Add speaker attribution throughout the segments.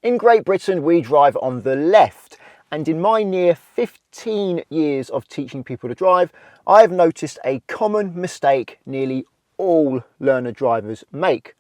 Speaker 1: In Great Britain, we drive on the left, and in my near 15 years of teaching people to drive, I have noticed a common mistake nearly all learner drivers make,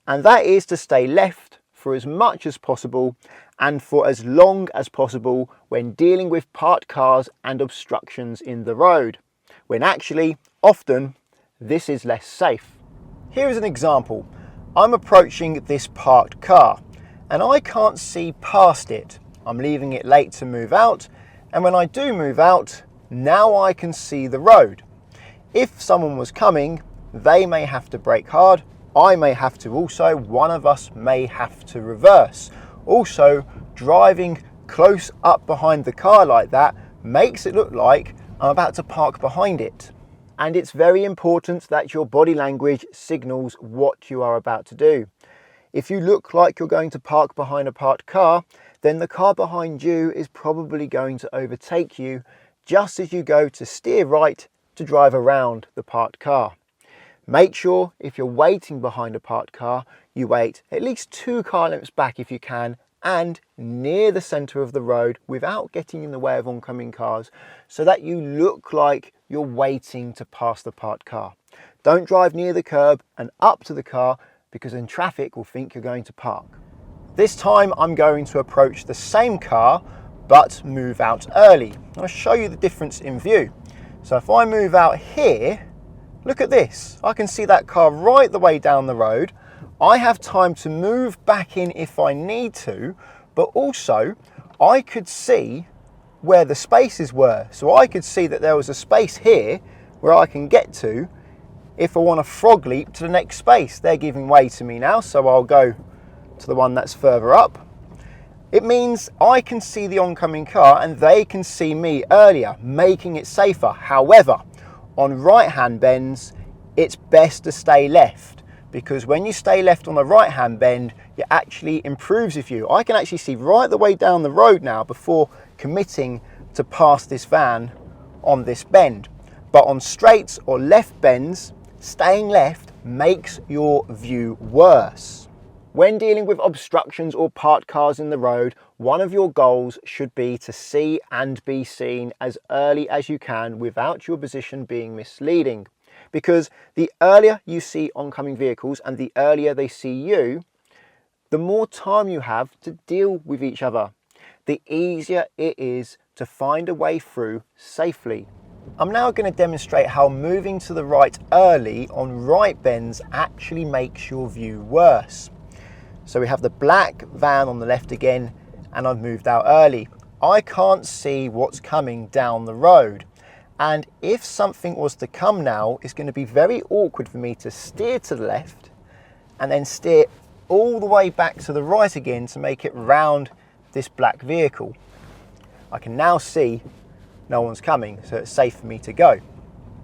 Speaker 1: and that is to stay left for as much as possible and for as long as possible when dealing with parked cars and obstructions in the road, when actually, often, this is less safe. Here is an example. I'm approaching this parked car and I can't see past it. I'm leaving it late to move out, and when I do move out, now I can see the road. If someone was coming, they may have to brake hard, I may have to also, one of us may have to reverse. Also, driving close up behind the car like that makes it look like I'm about to park behind it. And it's very important that your body language signals what you are about to do. If you look like you're going to park behind a parked car, then the car behind you is probably going to overtake you just as you go to steer right to drive around the parked car. Make sure if you're waiting behind a parked car, you wait at least 2 car lengths back if you can, and near the centre of the road without getting in the way of oncoming cars, so that you look like you're waiting to pass the parked car. Don't drive near the curb and up to the car, because then traffic will think you're going to park. This time I'm going to approach the same car but move out early. I'll show you the difference in view. So if I move out here, look at this. I can see that car right the way down the road. I have time to move back in if I need to, but also I could see where the spaces were. So I could see that there was a space here where I can get to if I want to frog leap to the next space. They're giving way to me now, so I'll go to the one that's further up. It means I can see the oncoming car and they can see me earlier, making it safer. However, on right-hand bends, it's best to stay left, because when you stay left on the right-hand bend, it actually improves your view. I can actually see right the way down the road now before committing to pass this van on this bend. But on straights or left bends, staying left makes your view worse. When dealing with obstructions or parked cars in the road, one of your goals should be to see and be seen as early as you can without your position being misleading. Because the earlier you see oncoming vehicles and the earlier they see you, the more time you have to deal with each other. The easier it is to find a way through safely. I'm now going to demonstrate how moving to the right early on right bends actually makes your view worse. So we have the black van on the left again, and I've moved out early. I can't see what's coming down the road. And if something was to come now, it's going to be very awkward for me to steer to the left and then steer all the way back to the right again to make it round this black vehicle. I can now see no one's coming, so it's safe for me to go.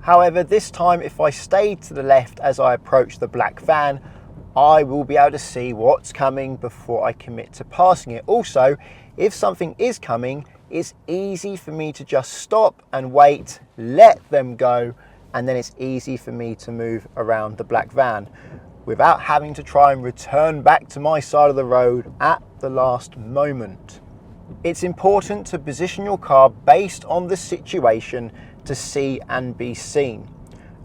Speaker 1: However, this time if I stay to the left as I approach the black van, I will be able to see what's coming before I commit to passing it. Also, if something is coming, it's easy for me to just stop and wait, let them go, and then it's easy for me to move around the black van without having to try and return back to my side of the road at the last moment. It's important to position your car based on the situation to see and be seen.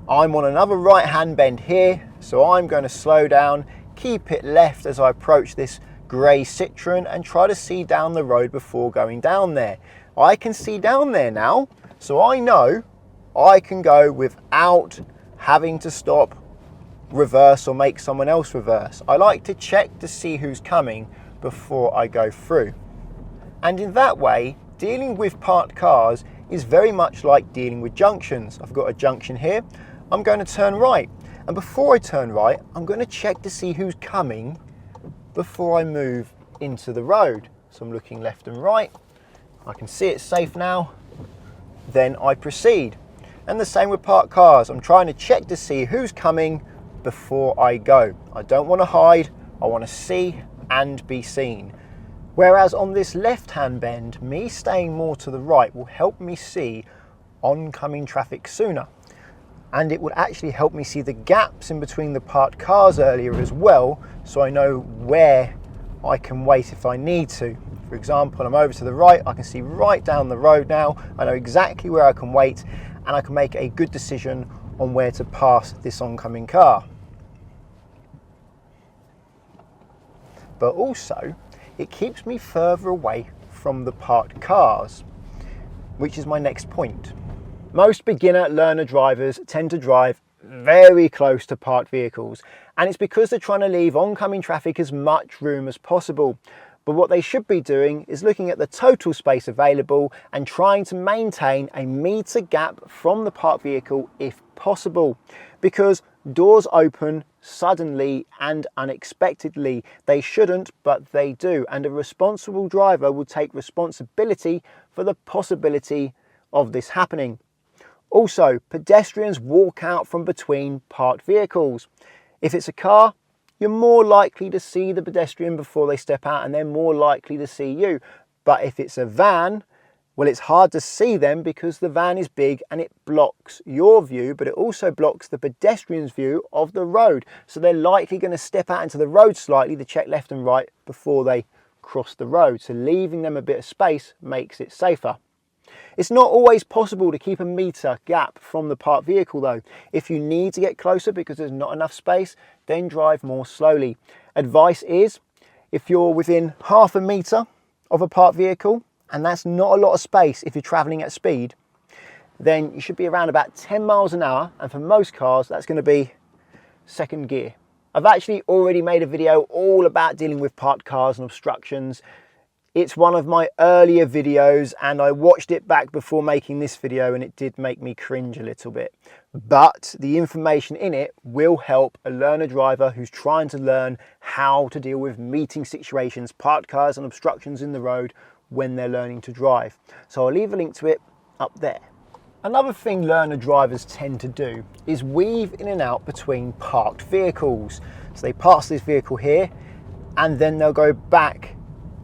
Speaker 1: I'm on another right-hand bend here, so I'm going to slow down, keep it left as I approach this grey Citroen and try to see down the road before going down there. I can see down there now, so I know I can go without having to stop, reverse or make someone else reverse. I like to check to see who's coming before I go through. And in that way, dealing with parked cars is very much like dealing with junctions. I've got a junction here, I'm going to turn right. And before I turn right, I'm going to check to see who's coming before I move into the road. So I'm looking left and right. I can see it's safe now. Then I proceed. And the same with parked cars. I'm trying to check to see who's coming before I go. I don't want to hide. I want to see and be seen. Whereas on this left-hand bend, me staying more to the right will help me see oncoming traffic sooner. And it would actually help me see the gaps in between the parked cars earlier as well, so I know where I can wait if I need to. For example, I'm over to the right, I can see right down the road now, I know exactly where I can wait, and I can make a good decision on where to pass this oncoming car. But also, it keeps me further away from the parked cars, which is my next point. Most beginner learner drivers tend to drive very close to parked vehicles, and it's because they're trying to leave oncoming traffic as much room as possible. But what they should be doing is looking at the total space available and trying to maintain a metre gap from the parked vehicle if possible, because doors open suddenly and unexpectedly. They shouldn't, but they do, and a responsible driver will take responsibility for the possibility of this happening. Also, pedestrians walk out from between parked vehicles. If it's a car, you're more likely to see the pedestrian before they step out, and they're more likely to see you. But if it's a van, well, it's hard to see them because the van is big and it blocks your view, but it also blocks the pedestrian's view of the road. So they're likely going to step out into the road slightly to check left and right before they cross the road. So leaving them a bit of space makes it safer. It's not always possible to keep a metre gap from the parked vehicle though. If you need to get closer because there's not enough space, then drive more slowly. Advice is, if you're within half a metre of a parked vehicle, and that's not a lot of space if you're travelling at speed, then you should be around about 10 miles an hour, and for most cars that's going to be second gear. I've actually already made a video all about dealing with parked cars and obstructions. It's one of my earlier videos and I watched it back before making this video and it did make me cringe a little bit. But the information in it will help a learner driver who's trying to learn how to deal with meeting situations, parked cars and obstructions in the road when they're learning to drive. So I'll leave a link to it up there. Another thing learner drivers tend to do is weave in and out between parked vehicles. So they pass this vehicle here and then they'll go back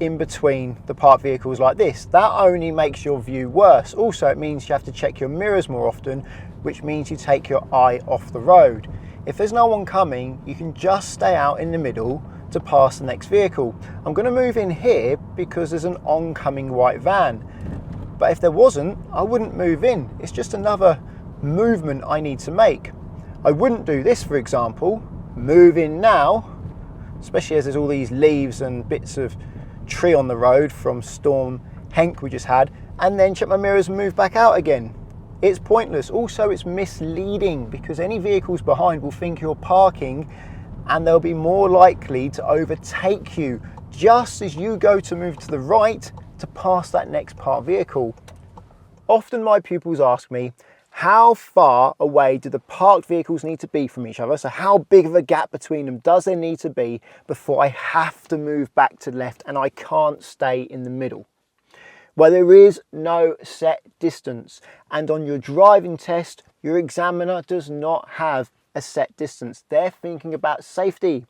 Speaker 1: in between the parked vehicles like this. That only makes your view worse. Also, it means you have to check your mirrors more often, which means you take your eye off the road. If there's no one coming, you can just stay out in the middle to pass the next vehicle. I'm going to move in here because there's an oncoming white van. But if there wasn't, I wouldn't move in. It's just another movement I need to make. I wouldn't do this, for example, move in now, especially as there's all these leaves and bits of tree on the road from Storm Henk we just had, and then check my mirrors and move back out again. It's pointless. Also, it's misleading because any vehicles behind will think you're parking and they'll be more likely to overtake you just as you go to move to the right to pass that next parked vehicle. Often my pupils ask me, how far away do the parked vehicles need to be from each other? So how big of a gap between them does there need to be before I have to move back to the left and I can't stay in the middle? Well, there is no set distance, and on your driving test, your examiner does not have a set distance. They're thinking about safety.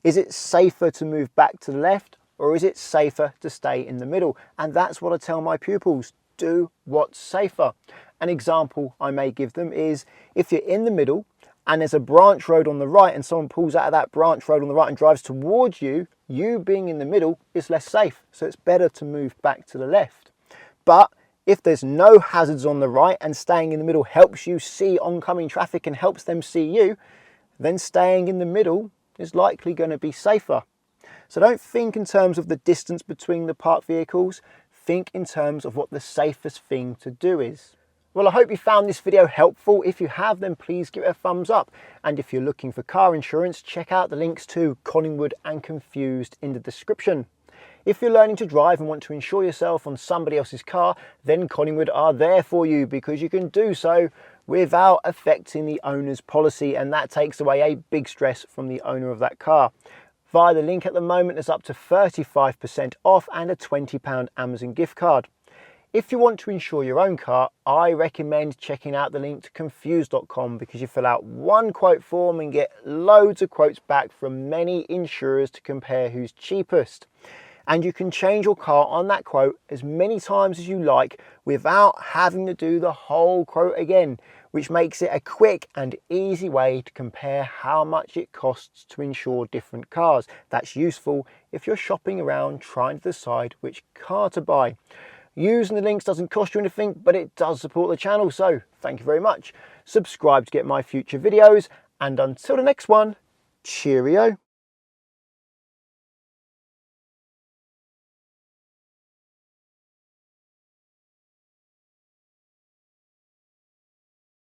Speaker 1: Is it safer to move back to the left, or is it safer to stay in the middle? And that's what I tell my pupils. Do what's safer. An example I may give them is if you're in the middle and there's a branch road on the right and someone pulls out of that branch road on the right and drives towards you, you being in the middle is less safe. So it's better to move back to the left. But if there's no hazards on the right and staying in the middle helps you see oncoming traffic and helps them see you, then staying in the middle is likely going to be safer. So don't think in terms of the distance between the parked vehicles. Think in terms of what the safest thing to do is. Well, I hope you found this video helpful. If you have, then please give it a thumbs up. And if you're looking for car insurance, check out the links to Collingwood and Confused in the description. If you're learning to drive and want to insure yourself on somebody else's car, then Collingwood are there for you because you can do so without affecting the owner's policy, and that takes away a big stress from the owner of that car. Via the link at the moment, there's up to 35% off and a £20 Amazon gift card. If you want to insure your own car, I recommend checking out the link to confused.com because you fill out one quote form and get loads of quotes back from many insurers to compare who's cheapest. and you can change your car on that quote as many times as you like without having to do the whole quote again, which makes it a quick and easy way to compare how much it costs to insure different cars. That's useful if you're shopping around trying to decide which car to buy. Using the links doesn't cost you anything, but it does support the channel, so thank you very much. Subscribe to get my future videos, and until the next one, cheerio.